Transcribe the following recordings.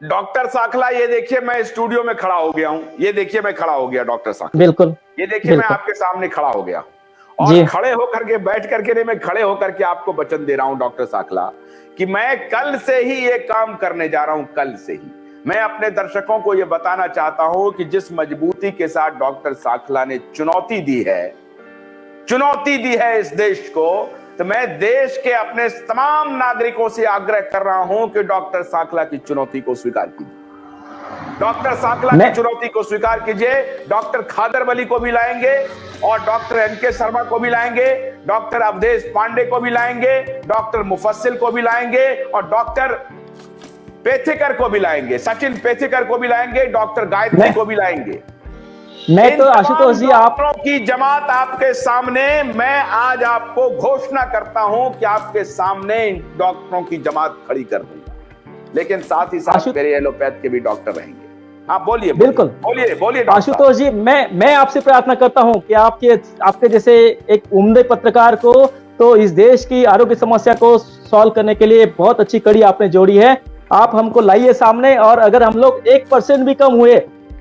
Doctor Sakhla, ये देखिए मैं स्टूडियो में खड़ा हो गया हूं, ये देखिए मैं खड़ा हो गया डॉक्टर साखला, बिल्कुल ये देखिए मैं बिल्कुल आपके सामने खड़ा हो गया और जी खड़े होकर के बैठ करके नहीं, मैं खड़े होकर के आपको वचन दे रहा हूं डॉक्टर साखला कि मैं कल से ही ये काम करने जा रहा हूं। कल से ही मैं अपने दर्शकों को ये बताना चाहता हूं कि जिस मजबूती के साथ डॉक्टर साखला ने चुनौती दी है इस देश को, तो मैं देश के अपने तमाम नागरिकों से आग्रह कर रहा हूं कि डॉक्टर साखला की चुनौती को स्वीकार कीजिए। डॉक्टर साखला की चुनौती को स्वीकार कीजिए। डॉक्टर खादर वली को भी लाएंगे और डॉक्टर एनके शर्मा को भी लाएंगे, डॉक्टर अवधेश पांडे को भी लाएंगे, डॉक्टर मुफस्सिल को भी लाएंगे और डॉक्टर पेथेकर को भी लाएंगे, सचिन पेथेकर को भी लाएंगे, डॉक्टर गायत्री को भी लाएंगे। मैं तो आशुतोष जी डॉक्टरों की जमात आपके सामने, मैं आज आपको घोषणा करता हूं कि आपके सामने इन डॉक्टरों की जमात खड़ी कर दूंगा, लेकिन साथ ही साथ मेरे एलोपैथ के भी डॉक्टर रहेंगे। हाँ बोलिए, बिल्कुल बोलिए आशुतोष जी, मैं आपसे प्रार्थना करता हूं कि आपके जैसे एक उम्दे पत्रकार को तो इस देश की आरोग्य समस्या को सॉल्व करने के लिए बहुत अच्छी कड़ी आपने जोड़ी है। आप हमको लाइए सामने, और अगर हम लोग 1% भी कम हुए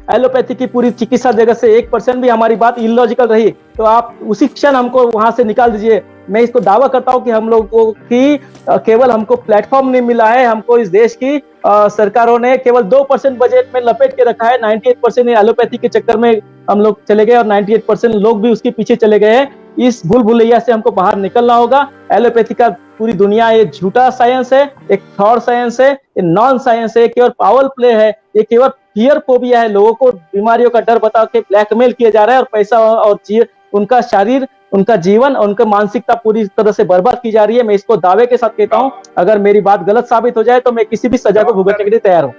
एलोपैथी की पूरी चिकित्सा जगत से, 1% भी हमारी बात इलॉजिकल रही, तो आप उसी क्षण हमको वहां से निकाल दीजिए। मैं इसको दावा करता हूं कि हम लोगों की केवल हमको प्लेटफॉर्म नहीं मिला है, हमको इस देश की सरकारों ने केवल 2% बजट में लपेट के रखा है। 98% एलोपैथी के चक्कर में हम लोग चले गए और 98% लोग भी उसके पीछे चले गए हैं। इस भूल भुलैया से हमको बाहर निकलना होगा। एलोपैथी का पूरी दुनिया ये झूठा साइंस है, एक फ्रॉड साइंस है, ये नॉन साइंस है, केवल पावर प्ले है, ये केवल फियर फोबिया है। लोगों को बीमारियों का डर बता के ब्लैकमेल किया जा रहा है और पैसा और उनका शरीर, उनका जीवन और उनका मानसिकता पूरी तरह से बर्बाद की जा रही है। मैं इसको दावे के साथ कहता हूं, अगर मेरी बात गलत साबित हो जाए तो मैं किसी भी सजा को भुगतने के लिए तैयार हूं।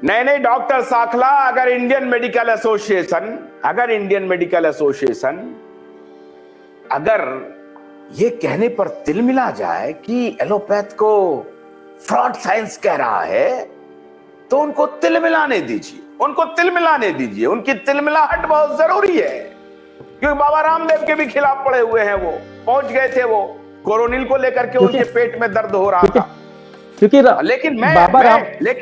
नहीं डॉक्टर साखला, अगर इंडियन मेडिकल एसोसिएशन अगर ये कहने पर तिल मिला जाए कि एलोपैथ को फ्रॉड साइंस कह रहा है, तो उनको तिल मिलाने दीजिए, उनकी तिलमिलाहट बहुत जरूरी है, क्योंकि बाबा रामदेव के भी खिलाफ पड़े हुए हैं। वो पहुंच गए थे, वो कोरोनिल को लेकर के उनके पेट में दर्द हो रहा था। लेकिन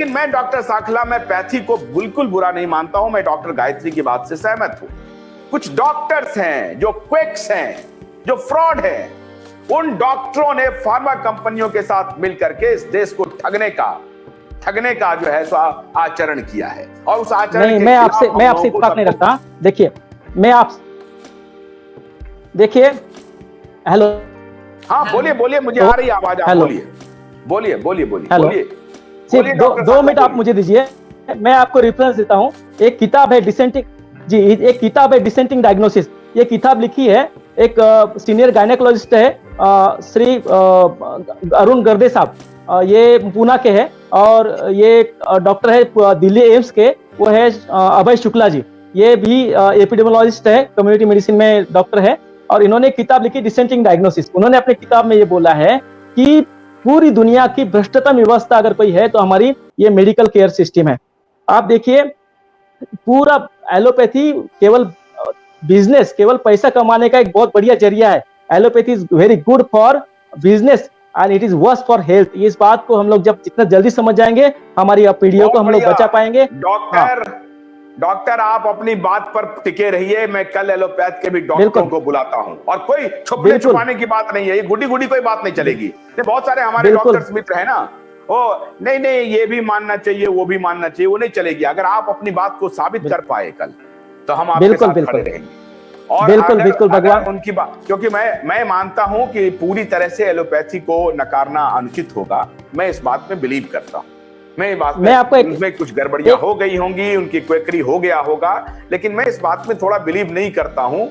मैं डॉक्टर साखला, मैं पैथी को बिल्कुल बुरा नहीं मानता हूं। मैं डॉक्टर गायत्री की बात से सहमत हूं। कुछ डॉक्टर्स हैं जो क्विक्स हैं, जो फ्रॉड हैं, उन डॉक्टरों ने फार्मा कंपनियों के साथ मिलकर के इस देश को ठगने का जो है सो आचरण किया है, और उस आचरण नहीं, मैं आपसे इत्तेफाक नहीं रखता। देखिए हेलो, हाँ बोलिए, मुझे आ रही आवाज, आप बोलिए। सिर्फ 2 मिनट आप मुझे दीजिए, मैं आपको रेफरेंस देता हूं। एक किताब है डिसेंटिंग डायग्नोसिस। ये किताब लिखी है एक सीनियर गायनेकोलॉजिस्ट है, श्री अरुण गर्दे साहब, ये पूना के हैं, और ये डॉक्टर है दिल्ली एम्स के, वो है अभय शुक्ला जी। ये भी एपिडेमियोलॉजिस्ट है, कम्युनिटी मेडिसिन में डॉक्टर है, और इन्होंने किताब लिखी डिसेंटिंग डायग्नोसिस। उन्होंने अपनी किताब में ये बोला है कि पूरी दुनिया की भ्रष्टतम व्यवस्था अगर कोई है तो हमारी ये मेडिकल केयर सिस्टम है। आप देखिए, पूरा एलोपैथी केवल बिजनेस, केवल पैसा कमाने का एक बहुत बढ़िया जरिया है। Allopathy is very good for business and it is worst for health. इस बात को हम लोग जब जितना जल्दी समझ जाएंगे, हमारी पीढ़ियों को हम लोग बचा पाएंगे। डॉक्टर आप अपनी बात पर टिके रहिए। मैं कल एलोपैथ के भी डॉक्टरों को बुलाता हूं, और कोई छुपने छुपाने की बात नहीं है, ये गुडी कोई बात नहीं चलेगी। बहुत सारे हमारे डॉक्टर्स मित्र हैं ना, नहीं ये भी मानना चाहिए, वो भी मानना चाहिए, वो नहीं चलेगी। अगर आप अपनी बात को साबित कर पाए कल, तो हम आपके साथ खड़े रहेंगे। और बिल्कुल भगवान उनकी बात, क्योंकि मैं मानता हूं कि पूरी तरह से एलोपैथी को नकारना अनुचित होगा। मैं इस बात में बिलीव करता हूं। मैं इस बात में उनमें कुछ गड़बड़ियां हो गई होंगी, उनकी क्वेकरी हो गया होगा, लेकिन मैं इस बात में थोड़ा बिलीव नहीं करता हूं।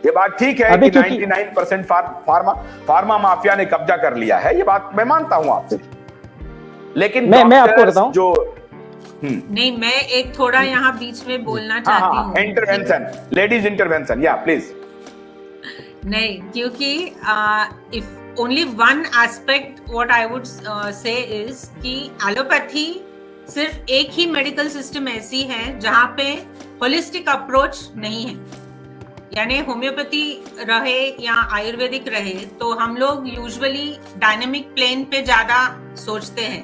ये बात ठीक है कि 99% फार्मा माफिया ने कब्जा कर लिया है, ये बात मैं मानता हूं आपसे। लेकिन मैं आपको बताऊं जो नहीं, मैं एक थोड़ा यहाँ बीच में बोलना चाहती हूँ। इंटरवेंशन, लेडीज इंटरवेंशन, या प्लीज। नहीं, क्योंकि if only one aspect what I would say is कि एलोपैथी सिर्फ एक ही मेडिकल सिस्टम ऐसी है जहाँ पे होलिस्टिक अप्रोच नहीं है। यानी होम्योपैथी रहे या आयुर्वेदिक रहे, तो हम लोग यूजुअली डायनेमिक प्लेन पे ज्यादा सोचते हैं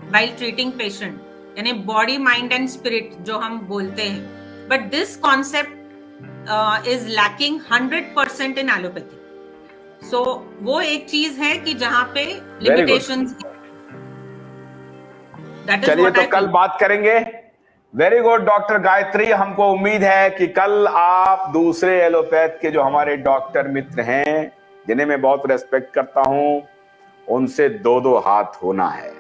व्हाइल ट्रीटिंग पेशेंट। यानी बॉडी माइंड एंड स्पिरिट जो हम बोलते हैं, but this concept is lacking 100% in allopathy. So वो एक चीज है कि जहां पे लिमिटेशंस। चलिए तो कल बात करेंगे। वेरी गुड डॉक्टर गायत्री, हमको उम्मीद है कि कल आप दूसरे एलोपैथ के जो हमारे डॉक्टर मित्र हैं, जिन्हें मैं बहुत रेस्पेक्ट करता हूं, उनसे 2-2 हाथ होना है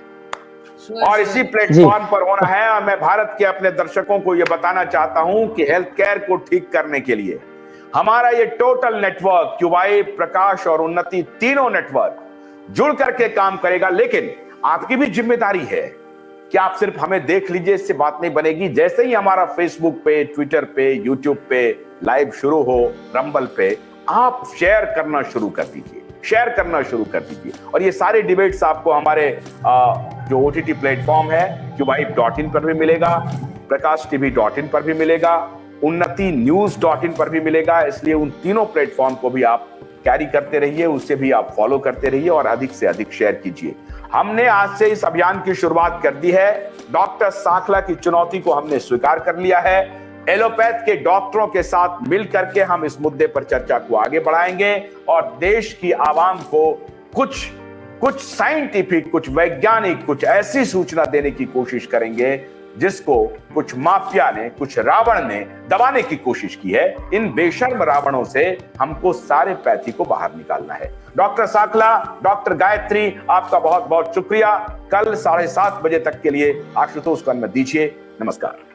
और इसी प्लेटफॉर्म पर होना है। और मैं भारत के अपने दर्शकों को यह बताना चाहता हूं कि हेल्थ केयर को ठीक करने के लिए हमारा ये टोटल नेटवर्क, क्यूबाई, प्रकाश और उन्नति, तीनों नेटवर्क जुड़ करके काम करेगा। लेकिन आपकी भी जिम्मेदारी है कि आप सिर्फ हमें देख लीजिए, इससे बात नहीं बनेगी। जैसे ही हमारा फेसबुक पे, ट्विटर पे, यूट्यूब पे लाइव शुरू हो, रंबल पे, आप शेयर करना शुरू कर दीजिए, शेयर करना शुरू कर दीजिए। और ये सारे डिबेट्स आपको हमारे जो OTT प्लेटफॉर्म है, QYIB.in पर भी मिलेगा, prakashtv.in पर भी मिलेगा, उन्नति news.in पर भी मिलेगा। इसलिए उन तीनों प्लेटफॉर्म को भी आप कैरी करते रहिए, उससे भी आप फॉलो करते रहिए और अधिक से अधिक शेयर कीजिए। हमने आज से इस अभियान की शुरुआत कर दी है। डॉक्टर साखला की चुनौती को हमने स्वीकार कर लिया है। एलोपैथ के डॉक्टरों के साथ मिलकर के हम इस मुद्दे पर चर्चा को आगे बढ़ाएंगे और देश की आवाम को कुछ साइंटिफिक, कुछ वैज्ञानिक, कुछ ऐसी सूचना देने की कोशिश करेंगे जिसको कुछ माफिया ने, कुछ रावण ने दबाने की कोशिश की है। इन बेशर्म रावणों से हमको सारे पैथी को बाहर निकालना है। डॉक्टर साखला, डॉक्टर गायत्री, आपका बहुत बहुत शुक्रिया। कल 7:30 बजे तक के लिए आशुतोष को अनुमति दीजिए। नमस्कार।